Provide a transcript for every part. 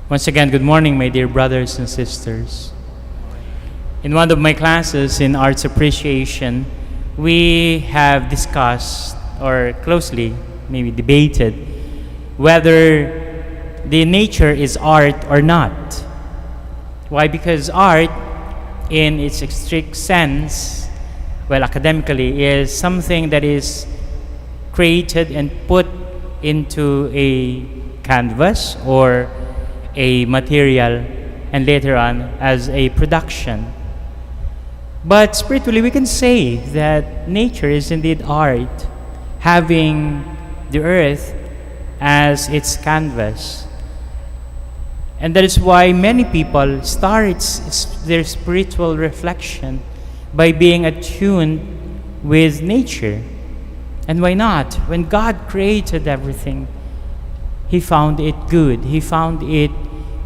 Once again, good morning, my dear brothers and sisters. In one of my classes in Arts Appreciation, we have discussed or closely maybe debated whether the nature is art or not. Why? Because art, in its strict sense, well, academically, is something that is created and put into a canvas or a material and later on as a production. But spiritually, we can say that nature is indeed art, having the earth as its canvas. And that is why many people start their spiritual reflection by being attuned with nature. And why not? When God created everything, He found it good. He found it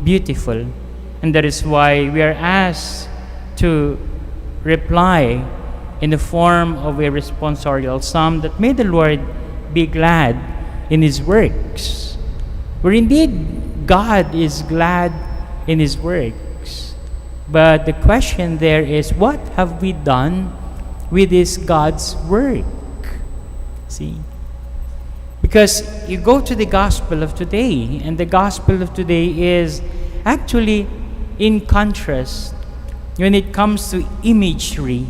beautiful. And that is why we are asked to reply in the form of a responsorial psalm that may the Lord be glad in His works. Where indeed God is glad in His works. But the question there is, what have we done with this God's work? See? Because you go to the gospel of today, and the gospel of today is actually in contrast when it comes to imagery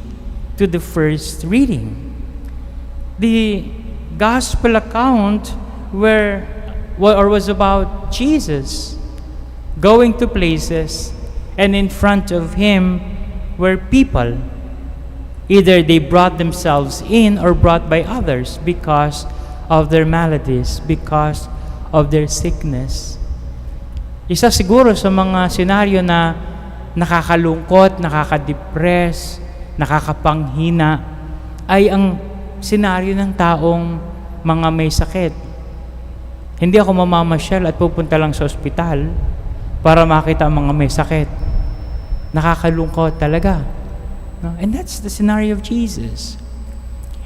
to the first reading. The gospel account was about Jesus going to places, and in front of Him were people. Either they brought themselves in or brought by others because of their maladies, because of their sickness. Isa siguro sa mga senaryo na nakakalungkot, nakaka-depress, nakakapanghina ay ang senaryo ng taong mga may sakit. Hindi ako mamamasyal at pupunta lang sa ospital para makita ang mga may sakit. Nakakalungkot talaga. And that's the scenario of Jesus.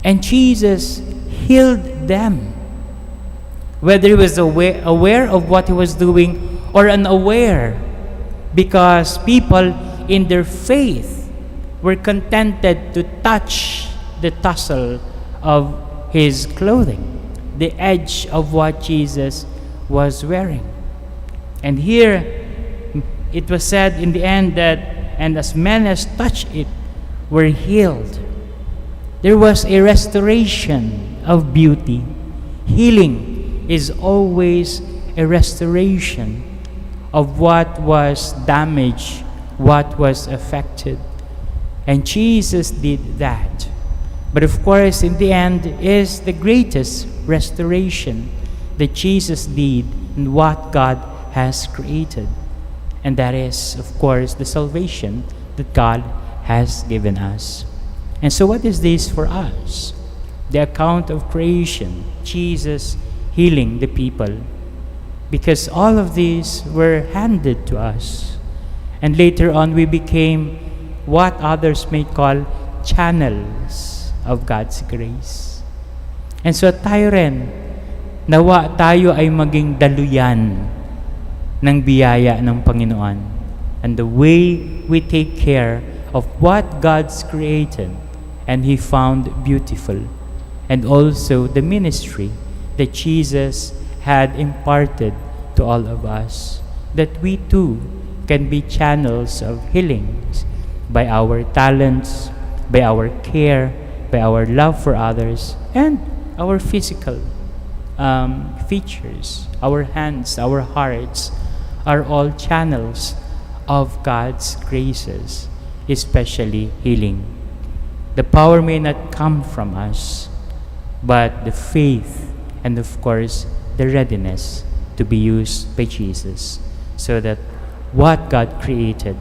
And Jesus healed them. Whether He was aware of what He was doing or unaware, because people in their faith were contented to touch the tassel of His clothing, the edge of what Jesus was wearing. And here it was said in the end that, and as many as touched it were healed. There was a restoration of beauty. Healing is always a restoration of what was damaged, what was affected. And Jesus did that. But of course, in the end, is the greatest restoration that Jesus did in what God has created. And that is, of course, the salvation that God has given us. And so what is this for us? The account of creation, Jesus healing the people. Because all of these were handed to us. And later on, we became what others may call channels of God's grace. And so tayo rin, nawa tayo ay maging daluyan ng biyaya ng Panginoon. And the way we take care of what God's created and He found beautiful, and also the ministry that Jesus had imparted to all of us, that we too can be channels of healings by our talents, by our care, by our love for others, and our physical features. Our hands, our hearts are all channels of God's graces, especially healing. The power may not come from us, but the faith and of course the readiness to be used by Jesus, so that what God created,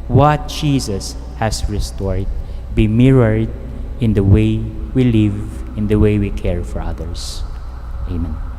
what Jesus has restored, be mirrored in the way we live, in the way we care for others. Amen.